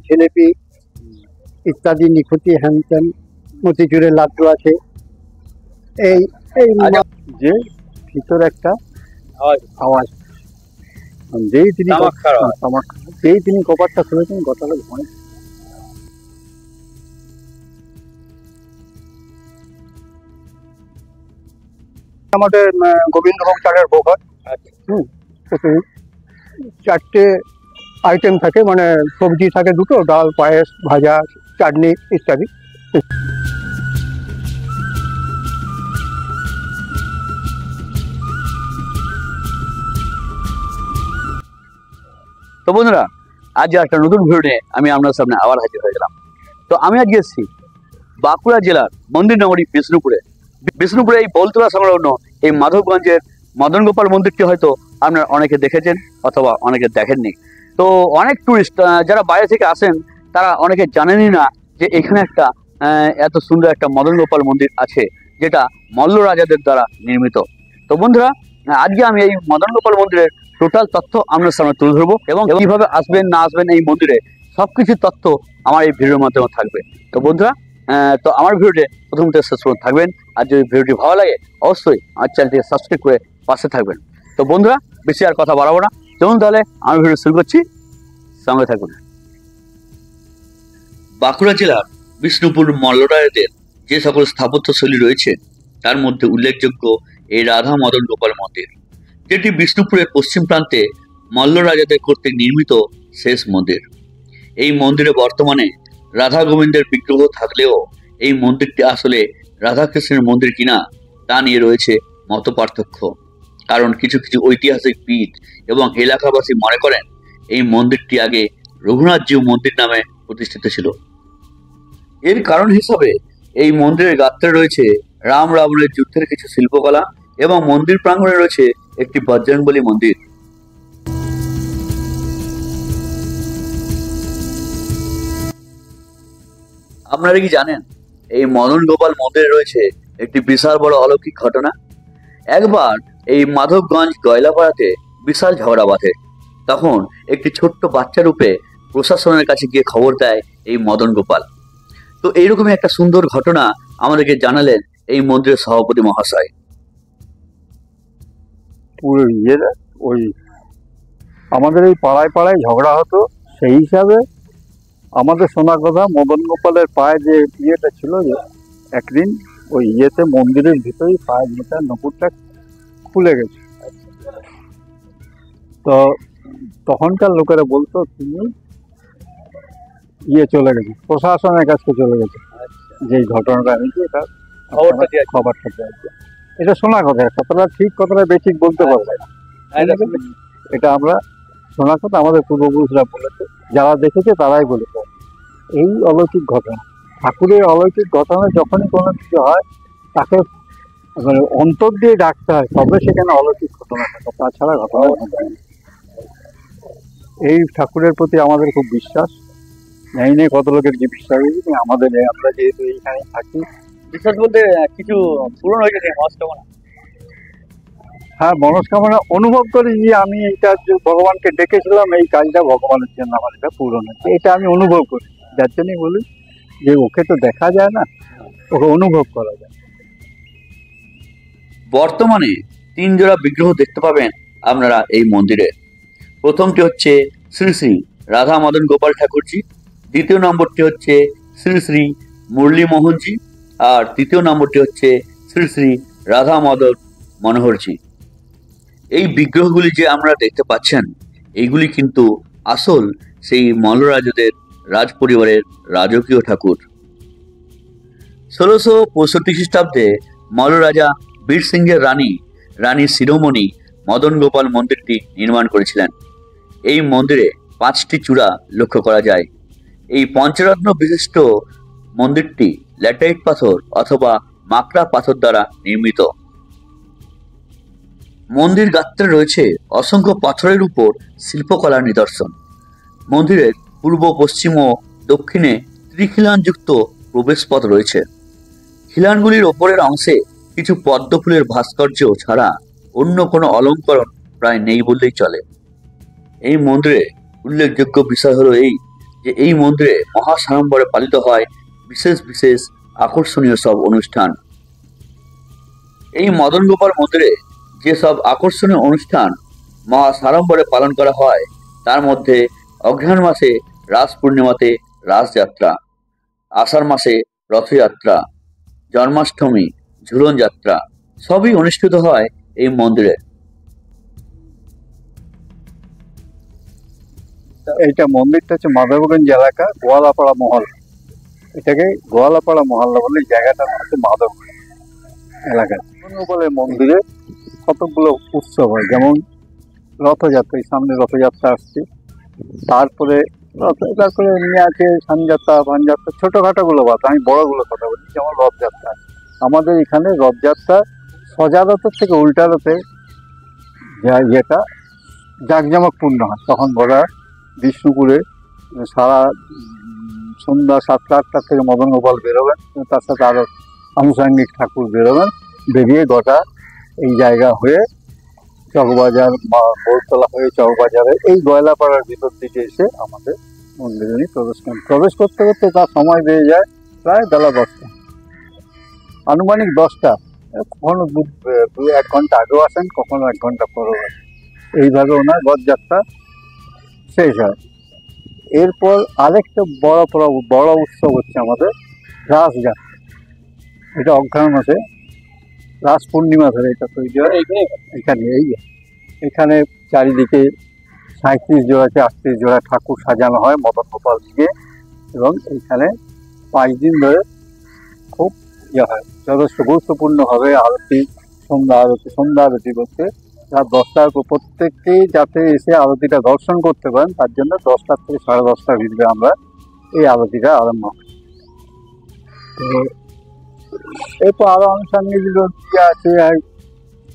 জিলেপি ইত্যাদি নিখুঁতি হ্যানত্যান মতিচুরের লাড্ডু আছে। এই এই যে ভিতর একটা আওয়াজ, যেই তিনি যেই তিনি কপারটা খুলেছেন গতকাল ভয়। আমাদের গোবিন্দভোগ চালের ভোগ হয়। চারটে আইটেম থাকে, মানে সবজি থাকে দুটো, ডাল, পায়েস, ভাজা, চাটনি ইত্যাদি। তো বন্ধুরা, আজ একটা নতুন ভিডিও নিয়ে আমি আপনার সামনে আবার হাজির হয়ে গেলাম। তো আমি আজকে এসেছি বাঁকুড়া জেলার মন্দির নগরী বিষ্ণুপুরে এই বলতলা সংলগ্ন এই মাধবগঞ্জের মদন গোপাল মন্দিরটি হয়তো আপনারা অনেকে দেখেছেন অথবা অনেকে দেখেননি। তো অনেক টুরিস্ট যারা বাইরে থেকে আসেন তারা অনেকে জানেনই না যে এখানে একটা এত সুন্দর একটা মদন গোপাল মন্দির আছে, যেটা মল্ল রাজাদের দ্বারা নির্মিত। তো বন্ধুরা, আজকে আমি এই মদন গোপাল মন্দিরের টোটাল তথ্য আপনার সামনে তুলে ধরবো এবং কিভাবে আসবেন না আসবেন এই মন্দিরে সবকিছু তথ্য আমার এই ভিডিওর মাধ্যমে থাকবে। তো বন্ধুরা, তো আমার ভিডিওটি প্রথম থেকে শেষ পর্যন্ত থাকবেন। আর যদি ভিডিওটি ভালো লাগে অবশ্যই আমার চ্যানেলটিকে সাবস্ক্রাইব করে পাশে থাকবেন। তো বন্ধুরা, বেশি আর কথা বাড়াবো না, চলুন তাহলে আমি ভিডিও শুরু করছি, সঙ্গে থাকুন। বাঁকুড়া জেলার বিষ্ণুপুর মল্লরাজাদের যে সকল স্থাপত্যশৈলী রয়েছে তার মধ্যে উল্লেখযোগ্য এই রাধা মদন গোপাল মন্দির, যেটি বিষ্ণুপুরের পশ্চিম প্রান্তে মল্ল রাজাদের কর্তৃক নির্মিত শেষ মন্দির। এই মন্দিরে বর্তমানে রাধা গোবিন্দের বিগ্রহ থাকলেও এই মন্দিরটি আসলে রাধাকৃষ্ণের মন্দির কিনা তা নিয়ে রয়েছে মত পার্থক্য। কারণ কিছু কিছু ঐতিহাসিকবিদ এবং এলাকাবাসী মনে করেন এই মন্দিরটি আগে রঘুনাথজিউ মন্দির নামে প্রতিষ্ঠিত ছিল। এর কারণ হিসাবে এই মন্দিরের গাত্রে রয়েছে রাম রাবণের যুদ্ধের কিছু শিল্পকলা এবং মন্দির প্রাঙ্গণে রয়েছে একটি বজরংবলী মন্দির। আপনারা কি জানেন এই মদন গোপাল মন্দিরে রয়েছে একটি বিশাল বড় অলৌকিক ঘটনা? একবার এই মাধবগঞ্জ গয়লাপাড়াতে বিশাল ঝগড়া বাঁধে। তখন একটি ছোট্ট বাচ্চা রূপে প্রশাসনের কাছে গিয়ে খবর দেয় এই মদন গোপাল। তো এইরকমই একটা সুন্দর ঘটনা আমাদেরকে জানালেন এই মন্দিরের সভাপতি মহাশয়। পুরো ওই আমাদের এই পাড়ায় পাড়ায় ঝগড়া হতো, সেই হিসাবে আমাদের শোনা কথা মদন গোপালের পায়ে যে ইয়েটা ছিল, যে একদিন ওই মন্দিরের ভিতরেই পায়ের নপুরটা খুলে গেছে। তো তখনকার লোকেরা বলতো তুমি চলে গেছে, প্রশাসনের কাছে চলে গেছে, যে ঘটনাটা হয়েছে এটা খবরটা দেওয়া। এটা শোনা কথা, কতটা ঠিক কতটা বেঠিক বলতে পারবে না, এটা আমরা শোনা কথা, আমাদের পূর্বপুরুষরা বলেছে, যারা দেখেছে তারাই বলেছে। এই অলৌকিক ঘটনা, ঠাকুরের অলৌকিক ঘটনা যখনই কোনো কিছু হয় তাকে মানে অন্তর দিয়ে ডাকতে হয়, তবে সেখানে অলৌকিক ঘটনা থাকে, তাছাড়া ঘটনা ঘটে না। এই ঠাকুরের প্রতি আমাদের খুব বিশ্বাস, জানি না কত লোকের কি বিশ্বাস হয়েছে। আমাদের আমরা যেহেতু এইখানে থাকি, বিশ্বাস বলতে কিছু পূরণ হয়ে গেছে মনস্কামনা। হ্যাঁ, মনস্কামনা অনুভব করি যে আমি এইটা যে ভগবানকে ডেকেছিলাম, এই কাজটা ভগবানের জন্য আমার এটা পূরণ হচ্ছে, এটা আমি অনুভব করি। যার জন্যই বলি যে ওকে তো দেখা যায় না, ওকে অনুভব করা যায়। বর্তমানে 3 জোড়া বিগ্রহ দেখতে পাবেন আপনারা এই মন্দিরে। প্রথমটি হচ্ছে শ্রী শ্রী রাধা মদন গোপাল ঠাকুরজি, দ্বিতীয় নম্বরটি হচ্ছে শ্রী শ্রী মুরলী মোহনজি, আর তৃতীয় নম্বরটি হচ্ছে শ্রী শ্রী রাধা মদন মনোহরজি। এই বিগ্রহগুলি যে আমরা দেখতে পাচ্ছেন, এইগুলি কিন্তু আসল সেই মল্লরাজাদের রাজ পরিবারের রাজকীয় ঠাকুর। 1665 খ্রিস্টাব্দে মল্ল রাজা বীর সিংহের রানী শিরোমণি মদন গোপাল মন্দিরটি নির্মাণ করেছিলেন। এই মন্দিরে 5টি চূড়া লক্ষ্য করা যায়। এই পঞ্চরত্ন বিশিষ্ট মন্দিরটি ল্যাটাইট পাথর অথবা মাকড়া পাথর দ্বারা নির্মিত। মন্দির গাত্রে রয়েছে অসংখ্য পাথরের উপর শিল্পকলার নিদর্শন। মন্দিরের পূর্ব, পশ্চিম ও দক্ষিণে ত্রিখিলানযুক্ত প্রবেশপথ রয়েছে। খিলানগুলির ওপরের অংশে কিছু পদ্ম ফুলের ভাস্কর্য ছাড়া অন্য কোনো অলঙ্করণ প্রায় নেই বললেই চলে। এই মন্দিরে উল্লেখযোগ্য বিষয় হলো এই যে যে এই মন্দিরে মহাসাড়ম্বরে পালিত হয় বিশেষ বিশেষ আকর্ষণীয় সব অনুষ্ঠান। এই মদন গোপাল মন্দিরে যেসব আকর্ষণীয় অনুষ্ঠান মহাসাড়ম্বরে পালন করা হয় তার মধ্যে অঘ্রাণ মাসে রাস পূর্ণিমাতে রাসযাত্রা, আষাঢ় মাসে রথযাত্রা, জন্মাষ্টমী, ঝুলন যাত্রা সবই অনুষ্ঠিত হয় এই মন্দিরে। এইটা মন্দিরটা হচ্ছে মাধবগঞ্জ এলাকা, গোয়ালাপাড়া মহল্লা। এটাকে গোয়ালাপাড়া মহল্লা বলে, জায়গাটা হচ্ছে মাধবগঞ্জ এলাকা। গোপালের মন্দিরে কতগুলো উৎসব হয়, যেমন রথযাত্রা, এই সামনে রথযাত্রা আসছে, তারপরে তারপরে এমনি আছে সানযাত্রা, ভানযাত্রা, ছোটখাটো গুলো বাদ, আমি বড়গুলো কথা বলি। যেমন রথযাত্রা, আমাদের এখানে রথযাত্রা সজা রথের থেকে উল্টা রথে যেটা জাঁকজমকপূর্ণ হয়, তখন ওরা বিষ্ণুপুরে সারা সন্ধ্যা 7টা-8টা থেকে মদন গোপাল বেরোবেন, তার সাথে আরো আনুষঙ্গিক ঠাকুর বেরোবেন, বেরিয়ে গোটা এই জায়গা হয়ে চকবাজার বা বৌতলা হয়ে চকবাজারে এই গয়লাপাড়ার ভিতর দিকে এসে আমাদের মন্দিরে উনি প্রবেশ করতে করতে তার সময় বেড়ে যায় প্রায় বেলা 10টা, আনুমানিক 10টা। কখনো 2-1 ঘন্টা আগেও আসেন, কখনো 1 ঘন্টা পরেও আসেন। এইভাবে ওনার রথযাত্রা শেষ হয়। এরপর আরেকটা বড় উৎসব হচ্ছে আমাদের রাসযাত্রা। এটা অঘ্রাণ মাসে রাস পূর্ণিমা ধরে এটা তৈরি হয়। এখানে চারিদিকে 37 জোড়া 38 জোড়া ঠাকুর সাজানো হয় মদন গোপাল দিয়ে, এবং এইখানে 5 দিন ধরে খুব হয়, যথেষ্ট গুরুত্বপূর্ণভাবে আরতি, সন্ধ্যা আরতি করতে রাত 10টার পর প্রত্যেককেই যাতে এসে আরতিটা দর্শন করতে পারেন, তার জন্য 10টা থেকে 10:30টার ভিতরে আমরা এই আরতিটা আরম্ভ করি। তো এরপর আরো আনুষঙ্গিক আছে,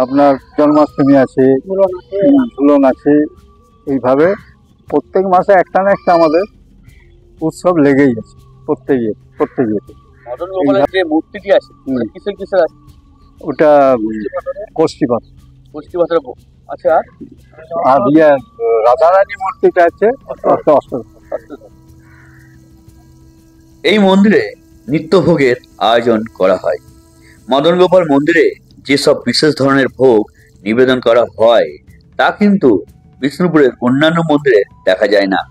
আপনার জন্মাষ্টমী আছে, ঝুলন আছে। এইভাবে প্রত্যেক মাসে একটা না একটা আমাদের উৎসব লেগেই আছে প্রত্যেক ইয়েতে। মদন গোপালের যে মূর্তিটি আছে কিসের আছে? ওটা কোষ্ঠীপাথর। আচ্ছা, আর রাধারানী মূর্তিটা আছে এই মন্দিরে নিত্যভোগের আয়োজন করা হয়। মদন গোপাল মন্দিরে যেসব বিশেষ ধরনের ভোগ নিবেদন করা হয় তা কিন্তু বিষ্ণুপুরের অন্যান্য মন্দিরে দেখা যায় না।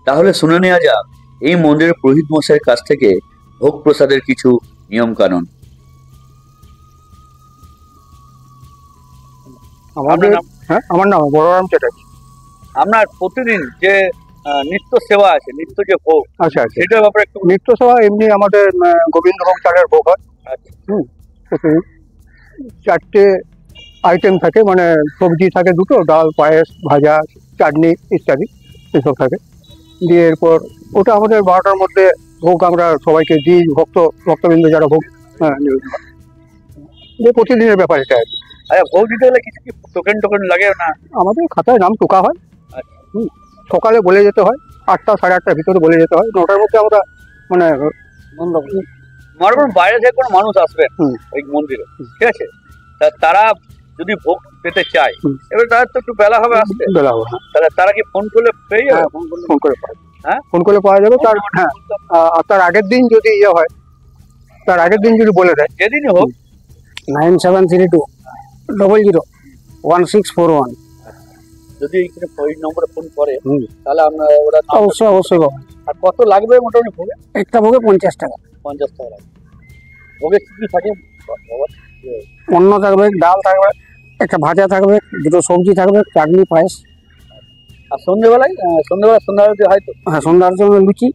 তাহলে শুনে নেওয়া যাক এই মন্দিরের পুরোহিত মশাইয়ের কাছ থেকে ভোগ প্রসাদের কিছু নিয়ম কানুন। আমার নাম বলরাম চ্যাটার্জি। আপনার প্রতিদিন যে নিত্য সেবা আছে, নিত্য যে ভোগ, আচ্ছা, সেটার ব্যাপারে একটু। নিত্য সেবা এমনি আমাদের গোবিন্দভোগ চালের ভোগ হয়। প্রতিদিন 4টে আইটেম থাকে, মানে সবজি থাকে 2টো, ডাল, পায়েস, ভাজা, চাটনি ইত্যাদি এসব থাকে। দিয়ে এরপর ওটা আমাদের 12টার মধ্যে ভোগ আমরা সবাইকে দিই, ভক্তবৃন্দ যারা ভোগ যে প্রতিদিনের ব্যাপার এটা। আচ্ছা, ভোগ দিতে হলে কিছু কি টোকেন লাগে না? আমাদের খাতায় নাম টোকা হয়। সকালে বলে যেতে হয়, 8টা 8:30টার ভিতরে বলে যেতে হয়, 9টার মধ্যে আমরা মানে বাইরে থেকে কোনো মানুষ আসবে এই মন্দিরে, ঠিক আছে, তারা যদি ভোগ পেতে চায় এবার তাদের তো একটু বেলা হবে আসতে, তাহলে তারা কি ফোন করলে পেয়ে যাবে? ফোন করলে পাওয়া যাবে। তার আগের দিন যদি হয়, তার আগের দিন যদি বলে দেয়, যেদিনই হোক 9732001641 যদি ওই নম্বরে ফোন করে তাহলে আমরা ওরা অবশ্যই আর কত লাগবে মোটামুটি ভোগে? একটা ভোগে 50 টাকা। 50 টাকা লাগবে। ভোগে কি থাকে? অন্ন থাকবে, ডাল থাকবে, একটা ভাজা থাকবে, 2টো সবজি থাকবে, চাটনি, পায়েস। আর সন্ধ্যা আরতি হয়তো? হ্যাঁ, সন্ধ্যার জন্য লুচি।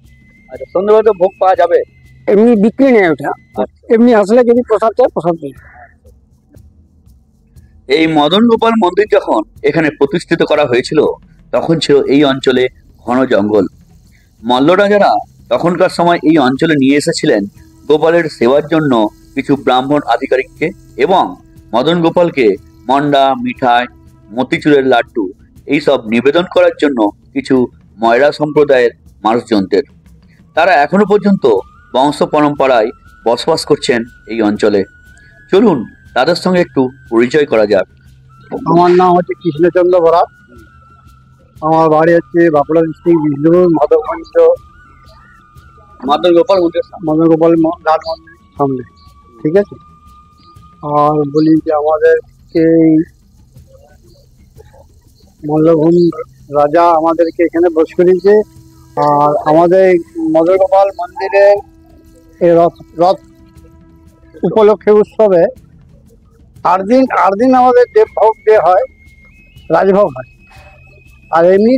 আচ্ছা, সন্ধ্যাবেলা তো ভোগ পাওয়া যাবে? এমনি বিক্রি নেই ওটা, এমনি আসলে যদি প্রসাদ চায় প্রসাদ দিই। এই মদন গোপাল মন্দির যখন এখানে প্রতিষ্ঠিত করা হয়েছিল তখন ছিল এই অঞ্চলে ঘন জঙ্গল। মল্ল রাজারা তখনকার সময় এই অঞ্চলে নিয়ে এসেছিলেন গোপালের সেবার জন্য কিছু ব্রাহ্মণ আধিকারিককে এবং মদন গোপালকে মন্ডা, মিঠাই, মতিচুরের লাড্ডু এইসব নিবেদন করার জন্য কিছু ময়রা সম্প্রদায়ের মানুষজনদের। তারা এখনো পর্যন্ত বংশ পরম্পরায় বসবাস করছেন এই অঞ্চলে। চলুন তাদের সঙ্গে একটু পরিচয় করা যাক। আমার নাম হচ্ছে কৃষ্ণচন্দ্র বরা। আমার বাড়ি হচ্ছে বাঁকুড়া ডিস্ট্রিক্ট বিষ্ণুপুর মাধবগঞ্জ মদন গোপাল মন্দির মদনগোপাল ঘাট মন্দির সামনে, ঠিক আছে। আর বলি যে আমাদেরকে এই মল্লভূম রাজা আমাদেরকে এখানে বস করেছে। আর আমাদের মদনগোপাল মন্দিরে এই রথ রথ উপলক্ষে উৎসবে 8 দিন আমাদের দেবভোগ দেওয়া হয়, রাজভোগ হয়। আর এমনি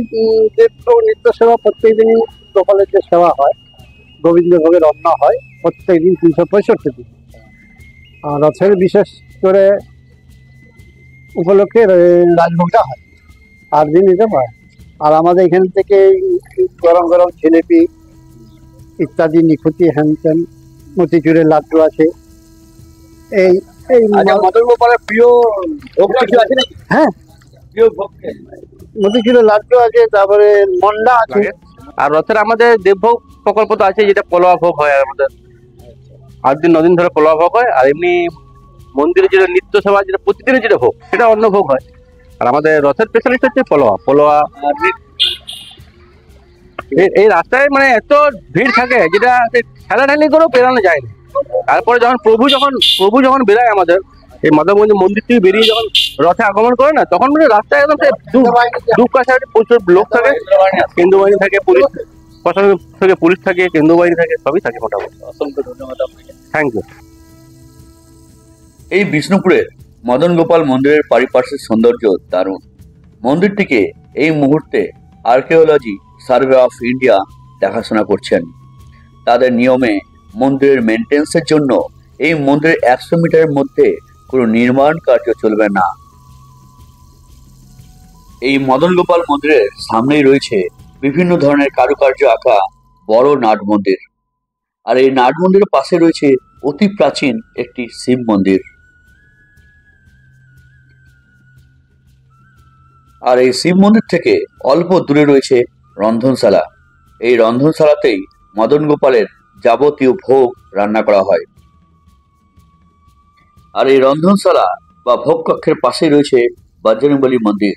দেবভোগ নিত্য সেবা প্রত্যেক দিনই গোপালের যে সেবা হয়, গোবিন্দ ভোগের অন্ন হয় প্রত্যেক দিন 365 দিন। আর রথের বিশেষ করে উপলক্ষে রাজভোগটা হয়, 8 দিন দিতে পারে। আর আমাদের এখান থেকে গরম গরম জিলেপি ইত্যাদি নিখুঁতি হ্যানত্যান মতিচুরের লাড্ডু আছে। এই এই মদন গোপালের প্রিয় ভোগ কিছু আছে নাকি? হ্যাঁ, প্রিয় ভোগ মতিচুরের লাড্ডু আছে, তারপরে মন্ডা আছে। আর রথের আমাদের দেবভোগ প্রকল্প তো আছে, যেটা পোলোয়া ভোগ হয় আমাদের 8 দিন 9 দিন ধরে পোলোয়া ভোগ হয়। আর এমনি মন্দিরে যেটা নিত্য সেবা, যেটা প্রতিদিনের যেটা ভোগ, সেটা অন্য ভোগ হয়। আর আমাদের রথের স্পেশালিস্ট হচ্ছে পোলোয়া। এই রাস্তায় মানে এত ভিড় থাকে, যেটা ঠেলাঠেলি করেও পেরানো যায় না। তারপরে যখন প্রভু যখন বেরায় আমাদের এই মাধবগঞ্জ মন্দির থেকে বেরিয়ে যখন রথে আগমন করে না, তখন মানে রাস্তায় একদম দু পাশে প্রচুর লোক থাকে, কেন্দ্র বাহিনী থাকে, পুলিশ প্রশাসন থেকে পুলিশ থাকে, কেন্দ্র বাহিনী থাকে, সবই থাকে মোটামুটি। অসংখ্য ধন্যবাদ আপনাকে। Thank you. এই বিষ্ণুপুরের মদন গোপাল মন্দিরের পারিপার্শ্বিক সৌন্দর্য দারুণ। মন্দিরটিকে এই মুহূর্তে আর্কিওলজি সার্ভে অফ ইন্ডিয়া দেখাশোনা করছেন। তাদের নিয়মে মন্দিরের মেনটেন্সের জন্য এই মন্দিরের 100 মিটারের মধ্যে কোনো নির্মাণ কার্য চলবে না। এই মদন গোপাল মন্দিরের সামনেই রয়েছে বিভিন্ন ধরনের কারুকার্য আঁকা বড় নাট মন্দির। আর এই নাট মন্দিরের পাশে রয়েছে অতি প্রাচীন একটি শিব মন্দির। আর এই শিব মন্দির থেকে অল্প দূরে রয়েছে রন্ধনশালা। এই রন্ধনশালাতেই মদন গোপালের যাবতীয় ভোগ রান্না করা হয়। আর এই রন্ধনশালা বা ভোগ কক্ষের পাশেই রয়েছে বজরংবলী মন্দির।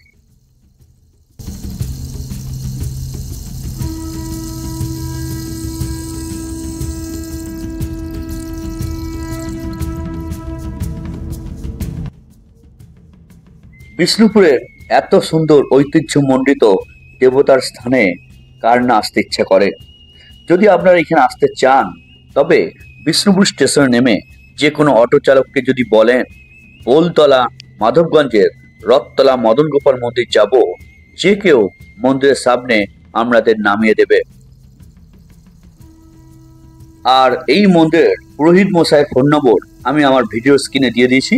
বিষ্ণুপুরের এত সুন্দর ঐতিহ্যমণ্ডিত দেবতার স্থানে কার না আসতে ইচ্ছে করে। যদি আপনারা এখানে আসতে চান, তবে বিষ্ণুপুর স্টেশনে নেমে যে কোনো অটো চালককে যদি বলেন বোলতলা মাধবগঞ্জের রথতলা মদন গোপাল মন্দির যাব, যে কেউ মন্দিরের সামনে আমাদের নামিয়ে দেবে। আর এই মন্দিরের পুরোহিত মশাইয়ের ফোন নম্বর আমি আমার ভিডিও স্ক্রিনে দিয়ে দিয়েছি,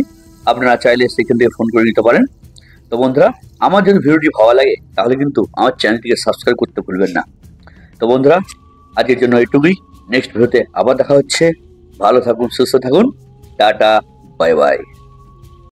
আপনারা চাইলে সেখান থেকে ফোন করে নিতে পারেন। তো বন্ধুরা, আমার যদি ভিডিওটি ভালো লাগে তাহলে কিন্তু আমার চ্যানেলটিকে সাবস্ক্রাইব করতে ভুলবেন না। তো বন্ধুরা, আজকের জন্য এইটুকুই। নেক্সট ভিডিওতে আবার দেখা হচ্ছে। ভালো থাকুন, সুস্থ থাকুন, টাটা, বাই বাই।